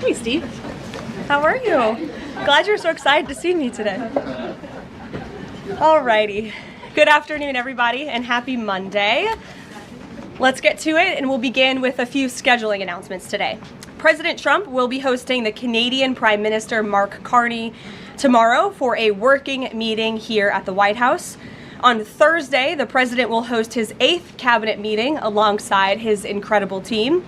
Hey, Steve. How are you? Glad you're so excited to see me today. Alrighty. Good afternoon, everybody, and happy Monday. Let's get to it, and we'll begin with a few scheduling announcements today. President Trump will be hosting the Canadian Prime Minister Mark Carney tomorrow for a working meeting here at the White House. On Thursday, the president will host his 8th cabinet meeting alongside his incredible team.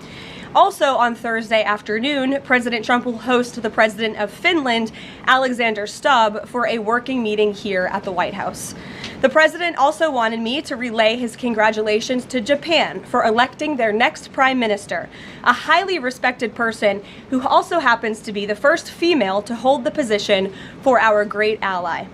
Also on Thursday afternoon, President Trump will host the president of Finland, Alexander Stubb, for a working meeting here at the White House. The president also wanted me to relay his congratulations to Japan for electing their next prime minister, a highly respected person who also happens to be the first female to hold the position for our great ally.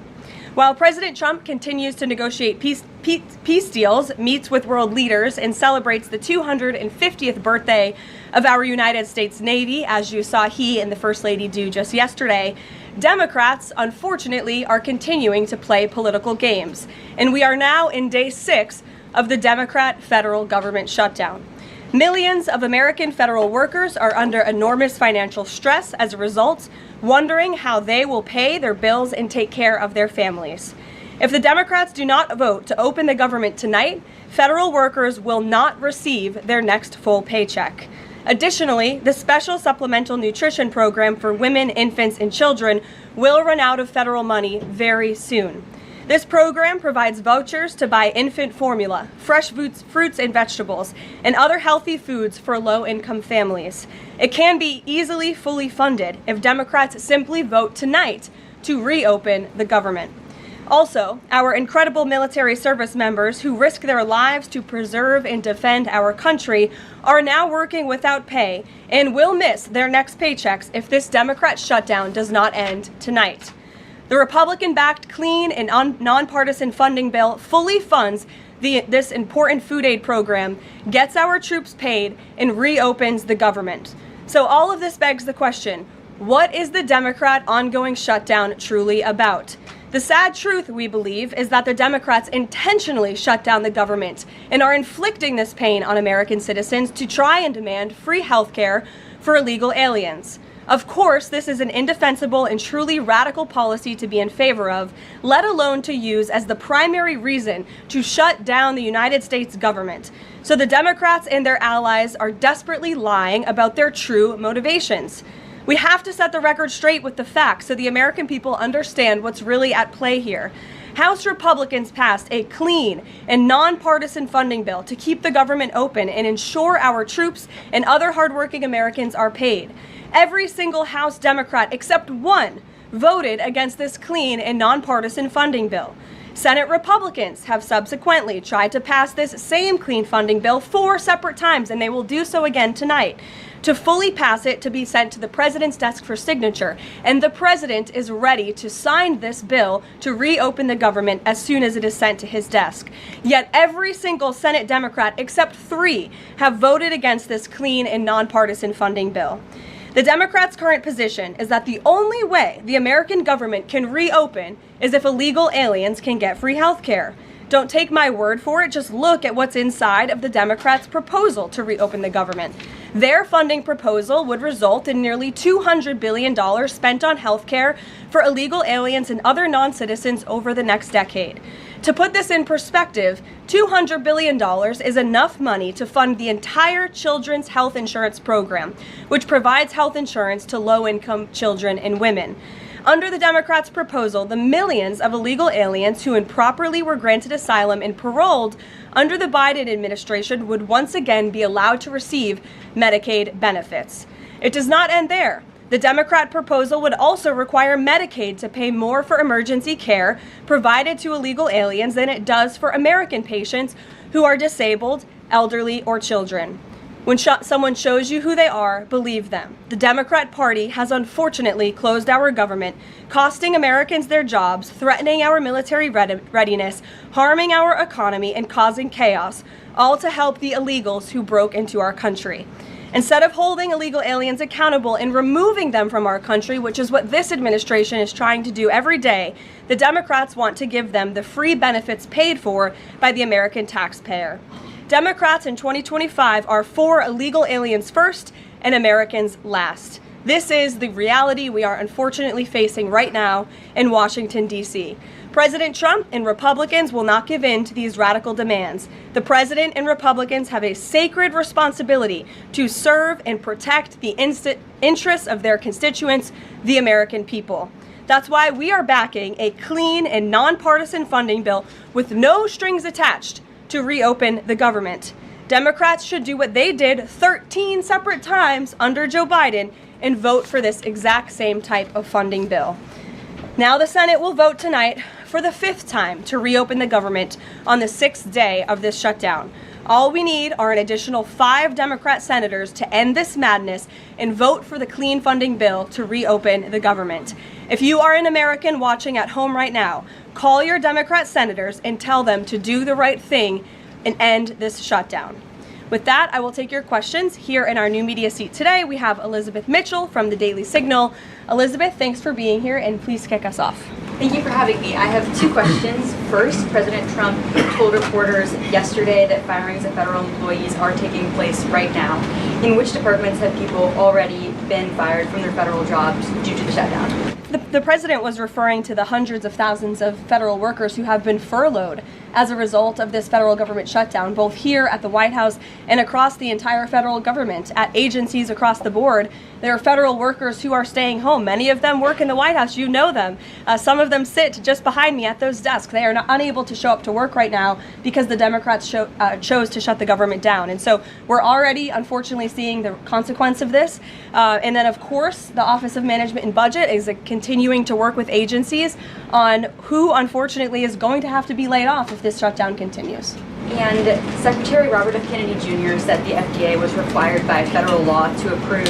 While President Trump continues to negotiate peace deals, meets with world leaders, and celebrates the 250th birthday of our United States Navy, as you saw he and the First Lady do just yesterday, Democrats, unfortunately, are continuing to play political games. And we are now in day 6 of the Democrat federal government shutdown. Millions of American federal workers are under enormous financial stress as a result, wondering how they will pay their bills and take care of their families. If the Democrats do not vote to open the government tonight, federal workers will not receive their next full paycheck. Additionally, the special supplemental nutrition program for women, infants, and children will run out of federal money very soon. This program provides vouchers to buy infant formula, fresh fruits and vegetables, and other healthy foods for low-income families. It can be easily fully funded if Democrats simply vote tonight to reopen the government. Also, our incredible military service members who risk their lives to preserve and defend our country are now working without pay and will miss their next paychecks if this Democrat shutdown does not end tonight. The Republican-backed clean and nonpartisan funding bill fully funds this important food aid program, gets our troops paid, and reopens the government. So all of this begs the question, what is the Democrat ongoing shutdown truly about? The sad truth, we believe, is that the Democrats intentionally shut down the government and are inflicting this pain on American citizens to try and demand free health care for illegal aliens. Of course, this is an indefensible and truly radical policy to be in favor of, let alone to use as the primary reason to shut down the United States government. So the Democrats and their allies are desperately lying about their true motivations. We have to set the record straight with the facts so the American people understand what's really at play here. House Republicans passed a clean and nonpartisan funding bill to keep the government open and ensure our troops and other hardworking Americans are paid. Every single House Democrat except one voted against this clean and nonpartisan funding bill. Senate Republicans have subsequently tried to pass this same clean funding bill 4 separate times, and they will do so again tonight, to fully pass it to be sent to the president's desk for signature. And the president is ready to sign this bill to reopen the government as soon as it is sent to his desk. Yet every single Senate Democrat except 3 have voted against this clean and nonpartisan funding bill. The Democrats' current position is that the only way the American government can reopen is if illegal aliens can get free health care. Don't take my word for it, just look at what's inside of the Democrats' proposal to reopen the government. Their funding proposal would result in nearly $200 billion spent on health care for illegal aliens and other non-citizens over the next decade. To put this in perspective, $200 billion is enough money to fund the entire children's health insurance program, which provides health insurance to low-income children and women. Under the Democrats' proposal, the millions of illegal aliens who improperly were granted asylum and paroled under the Biden administration would once again be allowed to receive Medicaid benefits. It does not end there. The Democrat proposal would also require Medicaid to pay more for emergency care provided to illegal aliens than it does for American patients who are disabled, elderly, or children. When someone shows you who they are, believe them. The Democrat Party has unfortunately closed our government, costing Americans their jobs, threatening our military readiness, harming our economy, and causing chaos, all to help the illegals who broke into our country. Instead of holding illegal aliens accountable and removing them from our country, which is what this administration is trying to do every day, the Democrats want to give them the free benefits paid for by the American taxpayer. Democrats in 2025 are for illegal aliens first and Americans last. This is the reality we are unfortunately facing right now in Washington, D.C. President Trump and Republicans will not give in to these radical demands. The president and Republicans have a sacred responsibility to serve and protect the interests of their constituents, the American people. That's why we are backing a clean and nonpartisan funding bill with no strings attached to reopen the government. Democrats should do what they did 13 separate times under Joe Biden and vote for this exact same type of funding bill. Now the Senate will vote tonight for the 5th time to reopen the government on the 6th day of this shutdown. All we need are an additional 5 Democrat senators to end this madness and vote for the clean funding bill to reopen the government. If you are an American watching at home right now, call your Democrat senators and tell them to do the right thing and end this shutdown. With that, I will take your questions. Here in our new media seat today, we have Elizabeth Mitchell from the Daily Signal. Elizabeth, thanks for being here, and please kick us off. Thank you for having me. I have 2 questions. First, President Trump told reporters yesterday that firings of federal employees are taking place right now. In which departments have people already been fired from their federal jobs due to the shutdown? The president was referring to the hundreds of thousands of federal workers who have been furloughed as a result of this federal government shutdown, both here at the White House and across the entire federal government, at agencies across the board. There are federal workers who are staying home. Many of them work in the White House. You know them. Some of them sit just behind me at those desks. They are unable to show up to work right now because the Democrats chose to shut the government down. And so we're already, unfortunately, seeing the consequence of this. And then, of course, the Office of Management and Budget is continuing to work with agencies on who, unfortunately, is going to have to be laid off if this shutdown continues. And Secretary Robert F. Kennedy Jr. said the FDA was required by federal law to approve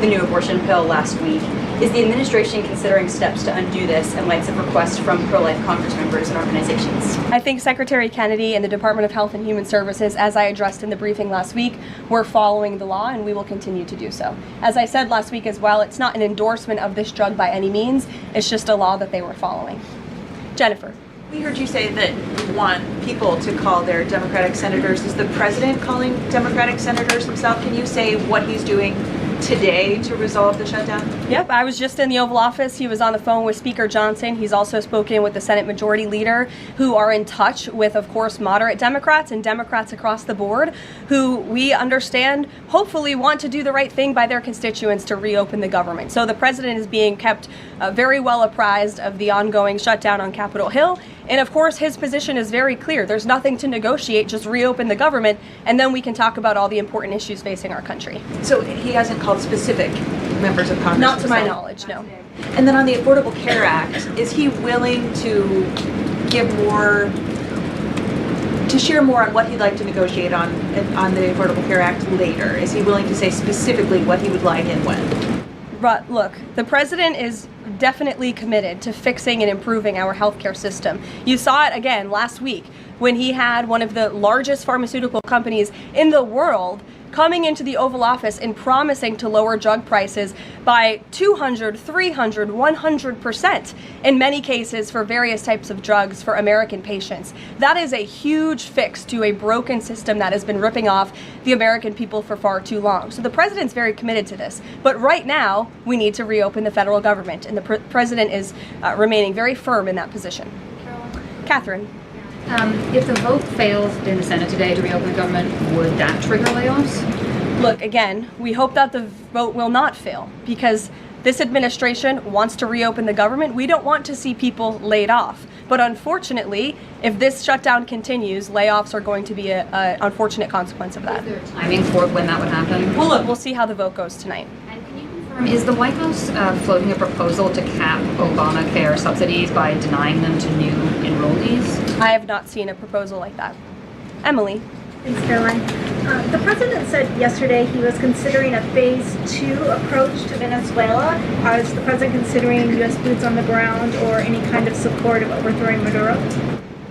the new abortion pill last week. Is the administration considering steps to undo this in light of requests from pro-life Congress members and organizations? I think Secretary Kennedy and the Department of Health and Human Services, as I addressed in the briefing last week, were following the law, and we will continue to do so. As I said last week as well, it's not an endorsement of this drug by any means. It's just a law that they were following. Jennifer. We heard you say that you want people to call their Democratic senators. Is the president calling Democratic senators himself? Can you say what he's doing today to resolve the shutdown? Yep, I was just in the Oval Office. He was on the phone with Speaker Johnson. He's also spoken with the Senate Majority Leader, who are in touch with, of course, moderate Democrats and Democrats across the board, who we understand hopefully want to do the right thing by their constituents to reopen the government. So the president is being kept very well apprised of the ongoing shutdown on Capitol Hill. And of course, his position is very clear. There's nothing to negotiate, just reopen the government, and then we can talk about all the important issues facing our country. So he hasn't called specific members of Congress? Not to my knowledge, no. And then on the Affordable Care Act, is he willing to give more, to share more on what he'd like to negotiate on the Affordable Care Act later? Is he willing to say specifically what he would like and when? But look, the president is definitely committed to fixing and improving our healthcare system. You saw it again last week when he had one of the largest pharmaceutical companies in the world coming into the Oval Office and promising to lower drug prices by 200, 300, 100% in many cases for various types of drugs for American patients. That is a huge fix to a broken system that has been ripping off the American people for far too long. So the president's very committed to this. But right now, we need to reopen the federal government, and the president is remaining very firm in that position. Catherine. If the vote fails in the Senate today to reopen the government, would that trigger layoffs? Look, again, we hope that the vote will not fail because this administration wants to reopen the government. We don't want to see people laid off. But unfortunately, if this shutdown continues, layoffs are going to be an unfortunate consequence of that. Is there a timing for when that would happen? Well, look, we'll see how the vote goes tonight. And can you confirm, is the White House floating a proposal to cap Obamacare subsidies by denying them to new enrollees? I have not seen a proposal like that. Emily. Thanks, Caroline. The president said yesterday he was considering a phase 2 approach to Venezuela. Is the president considering U.S. boots on the ground or any kind of support of overthrowing Maduro?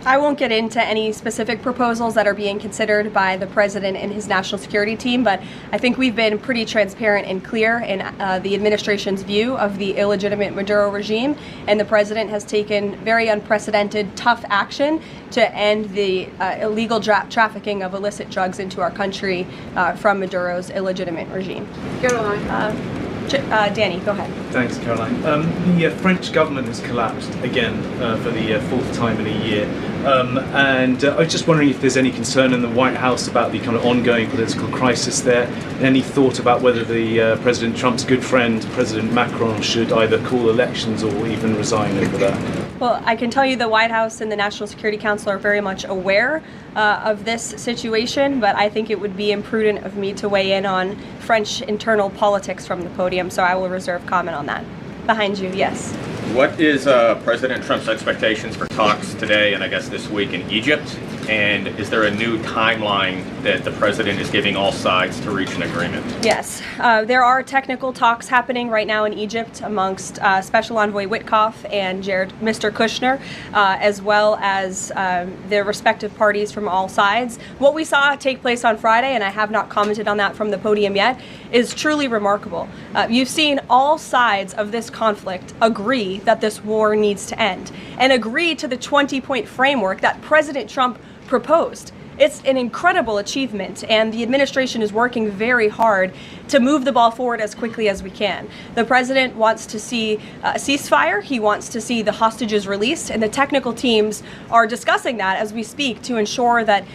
I won't get into any specific proposals that are being considered by the president and his national security team, but I think we've been pretty transparent and clear in the administration's view of the illegitimate Maduro regime, and the president has taken very unprecedented, tough action to end the illegal trafficking of illicit drugs into our country from Maduro's illegitimate regime. Caroline. Danny, go ahead. Thanks, Caroline. The French government has collapsed again for the fourth time in a year. And I was just wondering if there's any concern in the White House about the kind of ongoing political crisis there. Any thought about whether the President Trump's good friend, President Macron, should either call elections or even resign over that? Well, I can tell you the White House and the National Security Council are very much aware of this situation, but I think it would be imprudent of me to weigh in on French internal politics from the podium, so I will reserve comment on that. Behind you, yes. What is President Trump's expectations for talks today and I guess this week in Egypt? And is there a new timeline that the president is giving all sides to reach an agreement? Yes, there are technical talks happening right now in Egypt amongst Special Envoy Witkoff and Mr. Kushner, as well as the respective parties from all sides. What we saw take place on Friday, and I have not commented on that from the podium yet, is truly remarkable. You've seen all sides of this conflict agree that this war needs to end and agree to the 20-point framework that President Trump proposed. It's an incredible achievement, and the administration is working very hard to move the ball forward as quickly as we can. The president wants to see a ceasefire. He wants to see the hostages released, and the technical teams are discussing that as we speak to ensure that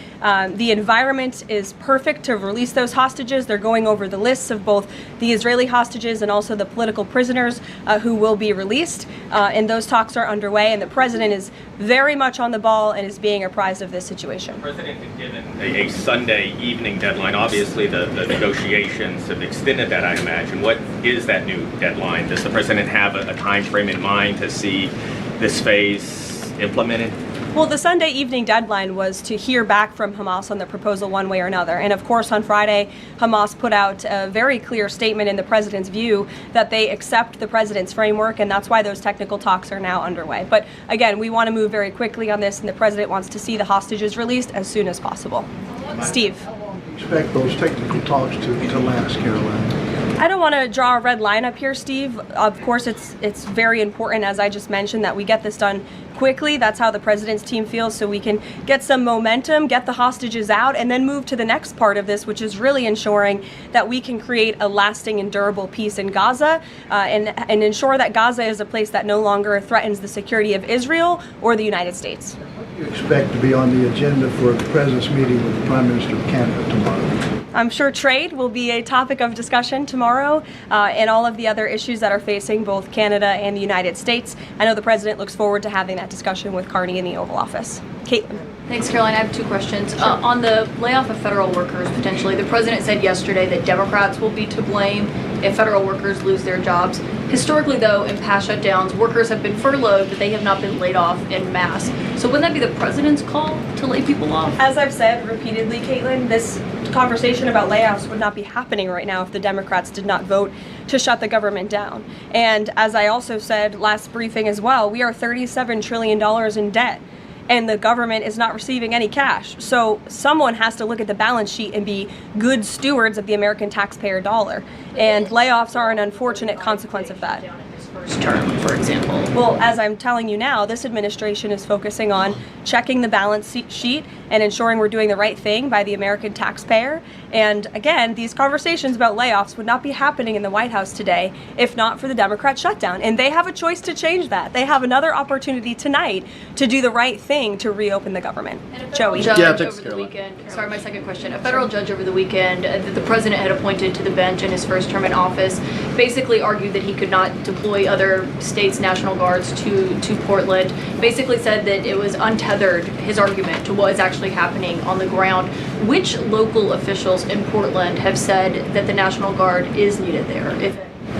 the environment is perfect to release those hostages. They're going over the lists of both the Israeli hostages and also the political prisoners who will be released, and those talks are underway, and the president is very much on the ball and is being apprised of this situation. The president had given a Sunday evening deadline. Obviously, the negotiations have extended that, I imagine. What is that new deadline? Does the president have a time frame in mind to see this phase implemented? Well, the Sunday evening deadline was to hear back from Hamas on the proposal one way or another. And of course, on Friday, Hamas put out a very clear statement in the president's view that they accept the president's framework, and that's why those technical talks are now underway. But again, we want to move very quickly on this, and the president wants to see the hostages released as soon as possible. Steve. Expect those technical talks to last, Caroline? I don't want to draw a red line up here, Steve. Of course, it's very important, as I just mentioned, that we get this done quickly. That's how the president's team feels, so we can get some momentum, get the hostages out, and then move to the next part of this, which is really ensuring that we can create a lasting and durable peace in Gaza, and ensure that Gaza is a place that no longer threatens the security of Israel or the United States. What do you expect to be on the agenda for the president's meeting with the Prime Minister of Canada tomorrow? I'm sure trade will be a topic of discussion tomorrow, and all of the other issues that are facing both Canada and the United States. I know the president looks forward to having that discussion with Carney in the Oval Office. Caitlin. Thanks, Caroline. I have two questions. On the layoff of federal workers, potentially, the president said yesterday that Democrats will be to blame if federal workers lose their jobs. Historically, though, in past shutdowns, workers have been furloughed, but they have not been laid off en masse. So wouldn't that be the president's call to lay people off? As I've said repeatedly, Caitlin, this conversation about layoffs would not be happening right now if the Democrats did not vote to shut the government down. And as I also said last briefing as well, we are $37 trillion in debt, and the government is not receiving any cash. So someone has to look at the balance sheet and be good stewards of the American taxpayer dollar. And layoffs are an unfortunate consequence of that. First term, for example. Well, as I'm telling you now, this administration is focusing on checking the balance sheet and ensuring we're doing the right thing by the American taxpayer. And again, these conversations about layoffs would not be happening in the White House today if not for the Democrat shutdown. And they have a choice to change that. They have another opportunity tonight to do the right thing to reopen the government. Joey. Judge over the weekend. Sorry, my second question. A federal judge over the weekend that the president had appointed to the bench in his first term in office basically argued that he could not deploy other states' National Guards to Portland. Basically said that it was untethered, his argument, to what is actually happening on the ground. Which local officials in Portland have said that the National Guard is needed there?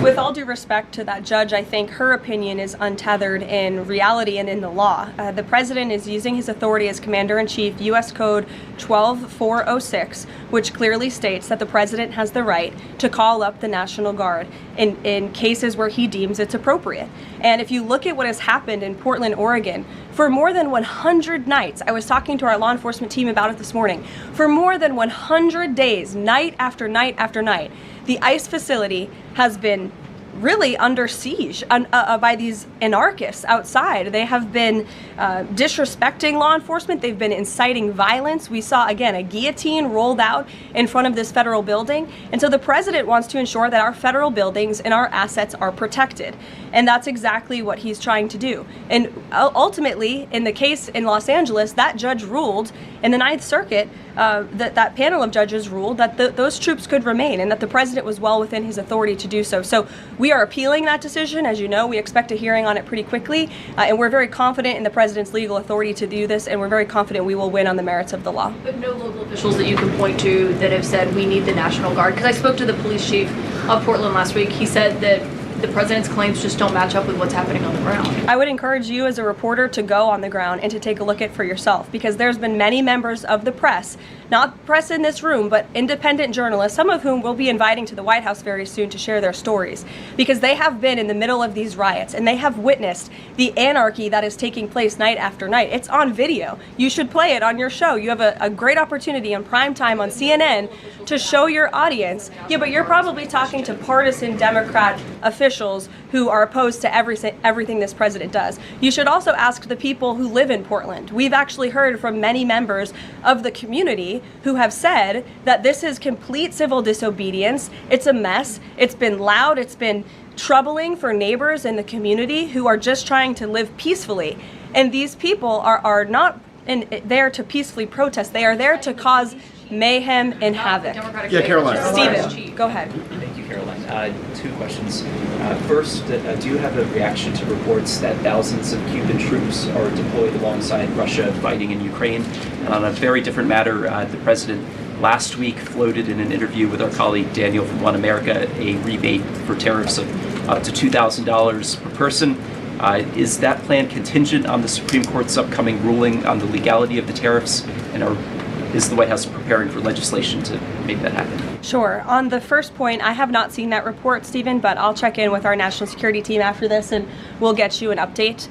With all due respect to that judge, I think her opinion is untethered in reality and in the law. The president is using his authority as Commander-in-Chief, U.S. Code 12406, which clearly states that the president has the right to call up the National Guard in cases where he deems it's appropriate. And if you look at what has happened in Portland, Oregon, for more than 100 nights, I was talking to our law enforcement team about it this morning, for more than 100 days, night after night after night, the ICE facility has been really under siege by these anarchists outside. They have been disrespecting law enforcement. They've been inciting violence. We saw, again, a guillotine rolled out in front of this federal building. And so the president wants to ensure that our federal buildings and our assets are protected. And that's exactly what he's trying to do. And ultimately, in the case in Los Angeles, that judge ruled in the Ninth Circuit, that panel of judges ruled that those troops could remain and that the president was well within his authority to do so. So we are appealing that decision. As you know, we expect a hearing on it pretty quickly, and we're very confident in the president's legal authority to do this, and we're very confident we will win on the merits of the law. But no local officials that you can point to that have said we need the National Guard? Because I spoke to the police chief of Portland last week. He said that the president's claims just don't match up with what's happening on the ground. I would encourage you as a reporter to go on the ground and to take a look at it for yourself, because there's been many members of the press, not press in this room, but independent journalists, some of whom we'll be inviting to the White House very soon to share their stories, because they have been in the middle of these riots and they have witnessed the anarchy that is taking place night after night. It's on video. You should play it on your show. You have a great opportunity on prime time on CNN to show your audience. Yeah, but you're probably talking to partisan Democrat officials who are opposed to everything this president does. You should also ask the people who live in Portland. We've actually heard from many members of the community who have said that this is complete civil disobedience. It's a mess. It's been loud. It's been troubling for neighbors in the community who are just trying to live peacefully. And these people are not there to peacefully protest. They are there to cause mayhem and havoc. Yeah, Caroline. Stephen, go ahead. Thank you, Caroline. Two questions. First, do you have a reaction to reports that thousands of Cuban troops are deployed alongside Russia fighting in Ukraine? And on a very different matter, the president last week floated in an interview with our colleague Daniel from One America a rebate for tariffs of up to $2,000 per person. Is that plan contingent on the Supreme Court's upcoming ruling on the legality of the tariffs? And is the White House preparing for legislation to make that happen? Sure. On the first point, I have not seen that report, Stephen, but I'll check in with our national security team after this and we'll get you an update.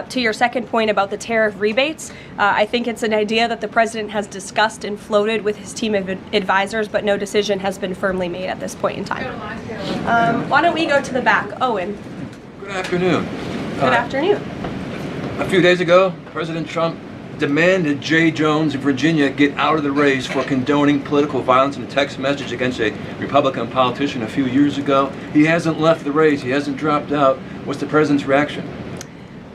To your second point about the tariff rebates, I think it's an idea that the president has discussed and floated with his team of advisors, but no decision has been firmly made at this point in time. Why don't we go to the back? Owen. Good afternoon. Good afternoon. A few days ago, President Trump demanded Jay Jones of Virginia get out of the race for condoning political violence in a text message against a Republican politician a few years ago. He hasn't left the race. He hasn't dropped out. What's the president's reaction?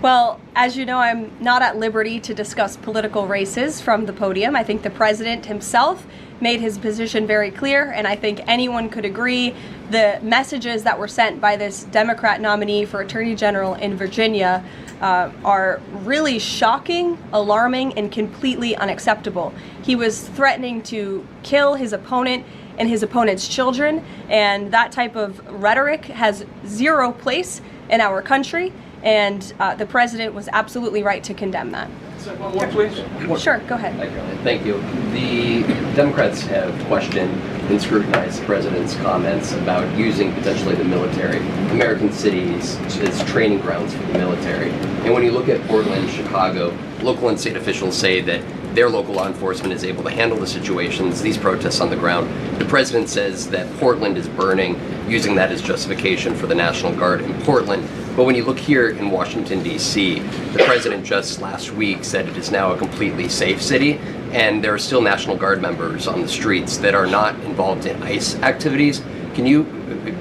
Well, as you know, I'm not at liberty to discuss political races from the podium. I think the president himself made his position very clear, and I think anyone could agree the messages that were sent by this Democrat nominee for Attorney General in Virginia are really shocking, alarming, and completely unacceptable. He was threatening to kill his opponent and his opponent's children, and that type of rhetoric has zero place in our country, and the president was absolutely right to condemn that. One more, please. Sure, go ahead. Thank you. The Democrats have questioned and scrutinized the president's comments about using potentially the military, American cities, as training grounds for the military. And when you look at Portland, Chicago, local and state officials say that their local law enforcement is able to handle the situations, these protests on the ground. The president says that Portland is burning, using that as justification for the National Guard in Portland. But when you look here in Washington, D.C., the president just last week said it is now a completely safe city, and there are still National Guard members on the streets that are not involved in ICE activities. Can you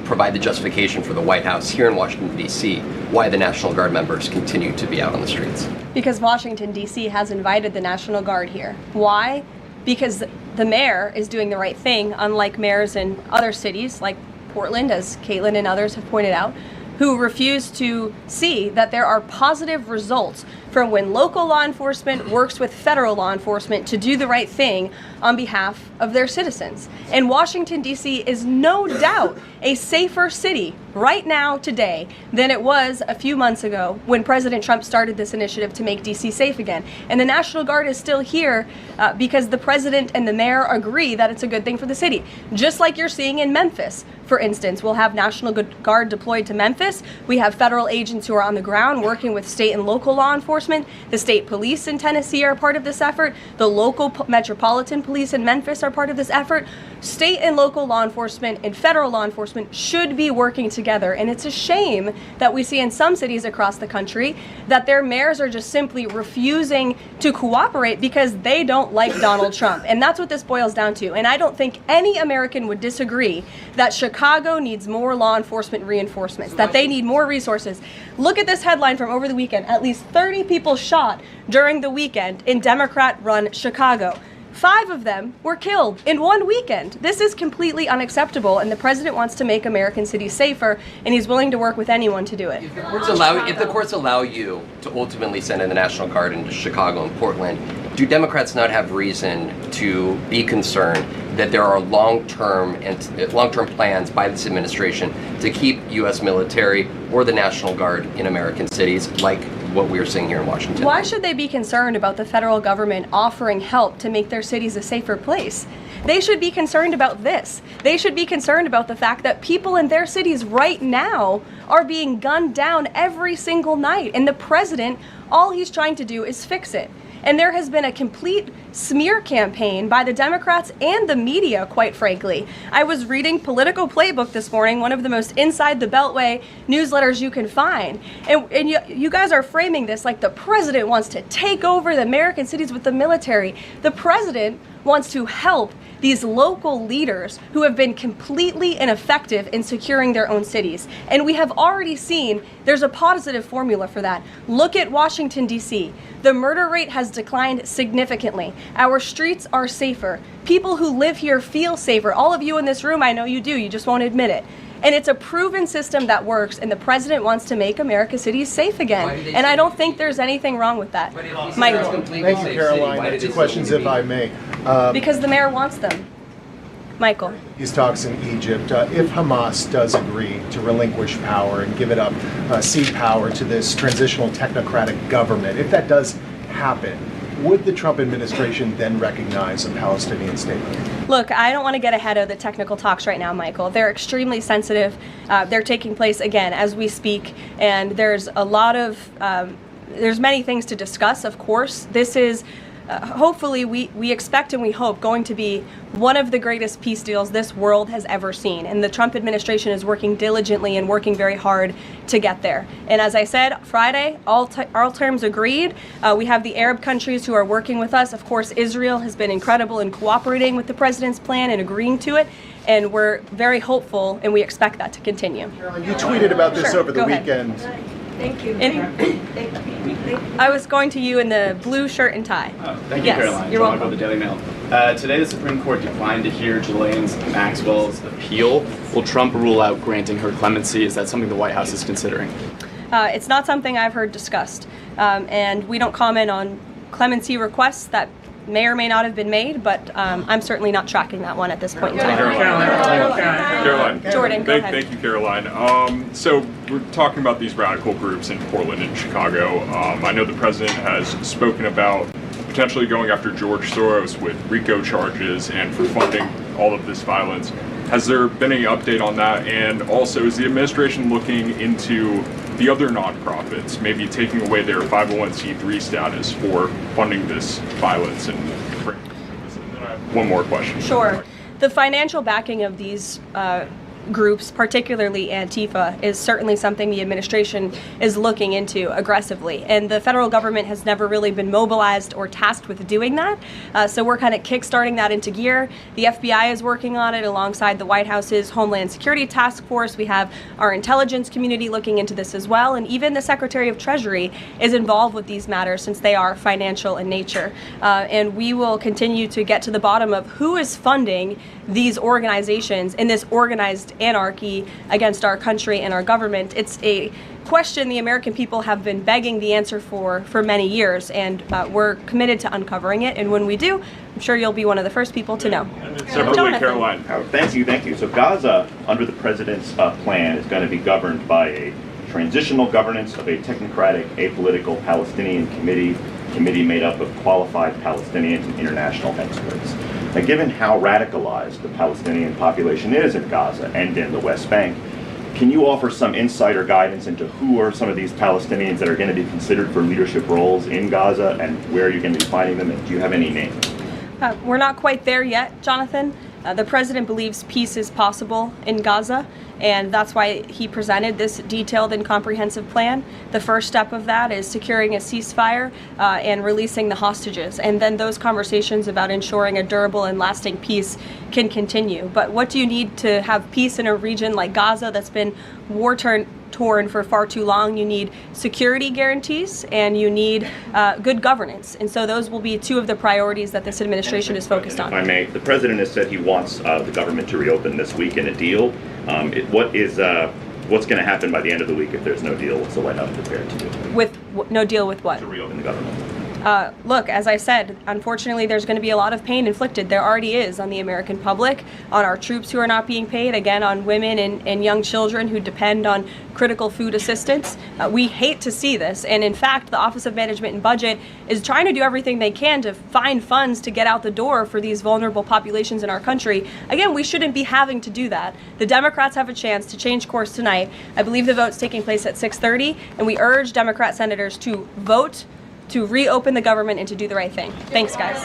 provide the justification for the White House here in Washington, D.C., why the National Guard members continue to be out on the streets? Because Washington, D.C. has invited the National Guard here. Why? Because the mayor is doing the right thing, unlike mayors in other cities like Portland, as Caitlin and others have pointed out, who refuse to see that there are positive results from when local law enforcement works with federal law enforcement to do the right thing on behalf of their citizens. And Washington, D.C. is no doubt a safer city right now today than it was a few months ago when President Trump started this initiative to make D.C. safe again. And the National Guard is still here because the president and the mayor agree that it's a good thing for the city. Just like you're seeing in Memphis, for instance, we'll have National Guard deployed to Memphis. We have federal agents who are on the ground working with state and local law enforcement. enforcement. The state police in Tennessee are part of this effort. The local metropolitan police in Memphis are part of this effort. State and local law enforcement and federal law enforcement should be working together. And it's a shame that we see in some cities across the country that their mayors are just simply refusing to cooperate because they don't like Donald Trump. And that's what this boils down to. And I don't think any American would disagree that Chicago needs more law enforcement reinforcements, that they need more resources. Look at this headline from over the weekend. At least 30 people shot during the weekend in Democrat-run Chicago. 5 of them were killed in one weekend. This is completely unacceptable, and the president wants to make American cities safer, and he's willing to work with anyone to do it. If the courts allow you to ultimately send in the National Guard into Chicago and Portland, do Democrats not have reason to be concerned that there are long-term plans by this administration to keep U.S. military or the National Guard in American cities, like what we are seeing here in Washington? Why should they be concerned about the federal government offering help to make their cities a safer place? They should be concerned about this. They should be concerned about the fact that people in their cities right now are being gunned down every single night. And the president, all he's trying to do is fix it. And there has been a complete smear campaign by the Democrats and the media, quite frankly. I was reading Political Playbook this morning, one of the most inside the Beltway newsletters you can find. And you guys are framing this like the president wants to take over the American cities with the military. The president wants to help these local leaders who have been completely ineffective in securing their own cities. And we have already seen there's a positive formula for that. Look at Washington, D.C. The murder rate has declined significantly. Our streets are safer. People who live here feel safer. All of you in this room, I know you do, you just won't admit it. And it's a proven system that works, and the president wants to make America's cities safe again. And I don't think there's anything wrong with that. Michael. Thank you, Caroline. 2 questions, if I may. Because the mayor wants them. Michael. These talks in Egypt, if Hamas does agree to relinquish power and give it up, cede power to this transitional technocratic government, if that does happen, would the Trump administration then recognize a Palestinian state? Look, I don't want to get ahead of the technical talks right now, Michael. They're extremely sensitive. They're taking place, again, as we speak, and there's a lot of, there's many things to discuss, of course. This is hopefully we expect and we hope going to be one of the greatest peace deals this world has ever seen. And the Trump administration is working diligently and working very hard to get there. And as I said, Friday, all terms agreed. We have the Arab countries who are working with us. Of course, Israel has been incredible in cooperating with the president's plan and agreeing to it. And we're very hopeful, and we expect that to continue. Caroline, you tweeted about this over the weekend. Thank you. I was going to you in the blue shirt and tie. Thank you, Caroline. You're welcome. The Daily Mail. Today, the Supreme Court declined to hear Ghislaine Maxwell's appeal. Will Trump rule out granting her clemency? Is that something the White House is considering? It's not something I've heard discussed, and we don't comment on clemency requests that may or may not have been made, but I'm certainly not tracking that one at this point in time. Caroline. Jordan, go ahead. Thank you, Caroline. So we're talking about these radical groups in Portland and Chicago. I know the president has spoken about potentially going after George Soros with RICO charges and for funding all of this violence. Has there been any update on that? And also, is the administration looking into the other nonprofits, maybe taking away their 501c3 status for funding this violence? And then I have one more question. Sure. The financial backing of these groups, particularly Antifa, is certainly something the administration is looking into aggressively. And the federal government has never really been mobilized or tasked with doing that. So we're kind of kickstarting that into gear. The FBI is working on it alongside the White House's Homeland Security Task Force. We have our intelligence community looking into this as well. And even the Secretary of Treasury is involved with these matters since they are financial in nature. And we will continue to get to the bottom of who is funding these organizations in this organized anarchy against our country and our government. It's a question the American people have been begging the answer for many years, and we're committed to uncovering it. And when we do, I'm sure you'll be one of the first people to know. Separately, Caroline. Thank you. So Gaza, under the president's plan, is going to be governed by a transitional governance of a technocratic, apolitical Palestinian committee made up of qualified Palestinians and international experts. Now, given how radicalized the Palestinian population is in Gaza and in the West Bank, Can you offer some insight or guidance into who are some of these Palestinians that are going to be considered for leadership roles in Gaza, and where you're going to be finding them? And do you have any names? We're not quite there yet, Jonathan. The president believes peace is possible in Gaza, and that's why he presented this detailed and comprehensive plan. The first step of that is securing a ceasefire and releasing the hostages, and then those conversations about ensuring a durable and lasting peace can continue. But what do you need to have peace in a region like Gaza that's been war-torn for far too long? You need security guarantees, and you need good governance. And so those will be two of the priorities that this administration is focused on. If I may, the president has said he wants the government to reopen this week in a deal. What's going to happen by the end of the week if there's no deal? What's the White House prepared to do? With no deal with what? To reopen the government. Look, as I said, unfortunately, there's going to be a lot of pain inflicted. There already is on the American public, on our troops who are not being paid, again, on women and young children who depend on critical food assistance. We hate to see this. And in fact, the Office of Management and Budget is trying to do everything they can to find funds to get out the door for these vulnerable populations in our country. Again, we shouldn't be having to do that. The Democrats have a chance to change course tonight. I believe the vote's taking place at 6:30, and we urge Democrat senators to vote to reopen the government and to do the right thing. Thanks, guys.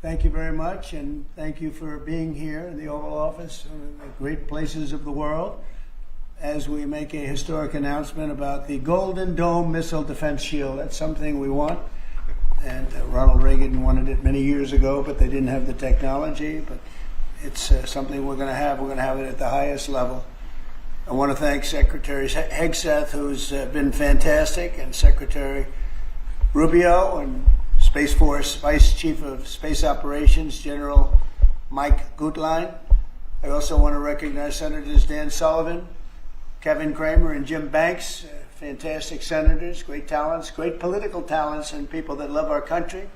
Thank you very much, and thank you for being here in the Oval Office, one of the great places of the world, as we make a historic announcement about the Golden Dome Missile Defense Shield. That's something we want, and Ronald Reagan wanted it many years ago, but they didn't have the technology. But it's something we're going to have. We're going to have it at the highest level. I want to thank Secretary Hegseth, who's been fantastic, and Secretary Rubio, and Space Force Vice Chief of Space Operations, General Mike Gutlein. I also want to recognize Senators Dan Sullivan, Kevin Cramer, and Jim Banks, fantastic senators, great talents, great political talents, and people that love our country.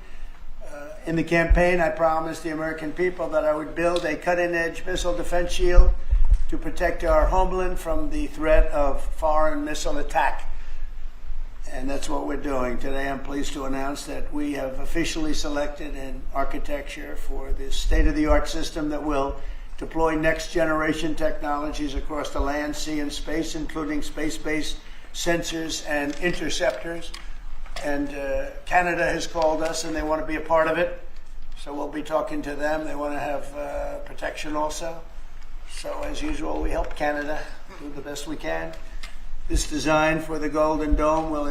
In the campaign, I promised the American people that I would build a cutting-edge missile defense shield to protect our homeland from the threat of foreign missile attack. And that's what we're doing. Today, I'm pleased to announce that we have officially selected an architecture for this state-of-the-art system that will deploy next-generation technologies across the land, sea, and space, including space-based sensors and interceptors. And Canada has called us, and they want to be a part of it. So we'll be talking to them. They want to have protection also. So as usual, we help Canada do the best we can. This design for the Golden Dome will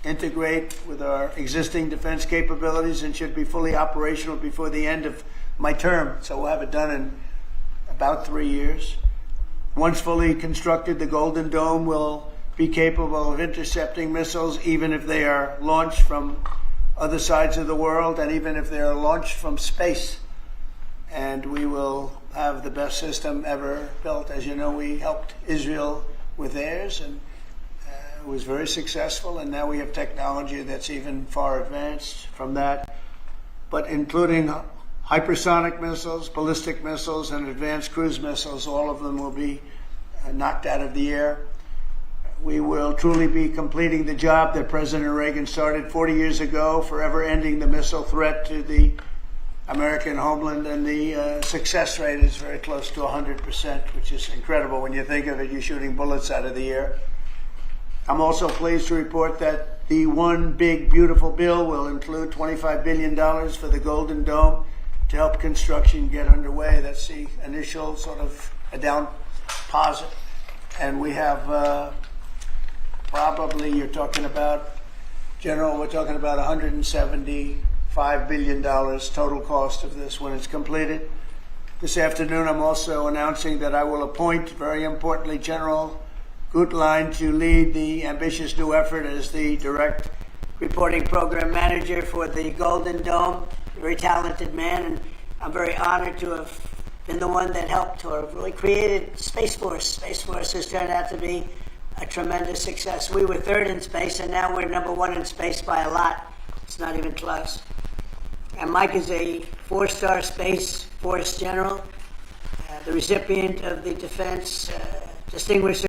integrate with our existing defense capabilities and should be fully operational before the end of my term. So we'll have it done in about 3 years. Once fully constructed, the Golden Dome will be capable of intercepting missiles even if they are launched from other sides of the world, and even if they are launched from space. And we will have the best system ever built. As you know, we helped Israel with theirs, and it was very successful, and now we have technology that's even far advanced from that, but including hypersonic missiles, ballistic missiles, and advanced cruise missiles. All of them will be knocked out of the air. We will truly be completing the job that President Reagan started 40 years ago, forever ending the missile threat to the American homeland, and the success rate is very close to 100%, which is incredible when you think of it. You're shooting bullets out of the air. I'm also pleased to report that the One Big Beautiful Bill will include $25 billion for the Golden Dome to help construction get underway. That's the initial sort of a down deposit. And we have probably, you're talking about, General, we're talking about $175 billion total cost of this when it's completed. This afternoon, I'm also announcing that I will appoint, very importantly, General Gutlein to lead the ambitious new effort as the direct reporting program manager for the Golden Dome. A very talented man, and I'm very honored to have been the one that helped or really created Space Force. Space Force has turned out to be a tremendous success. We were third in space, and now we're number one in space by a lot. It's not even close. And Mike is a 4-star Space Force general, the recipient of the Defense Distinguished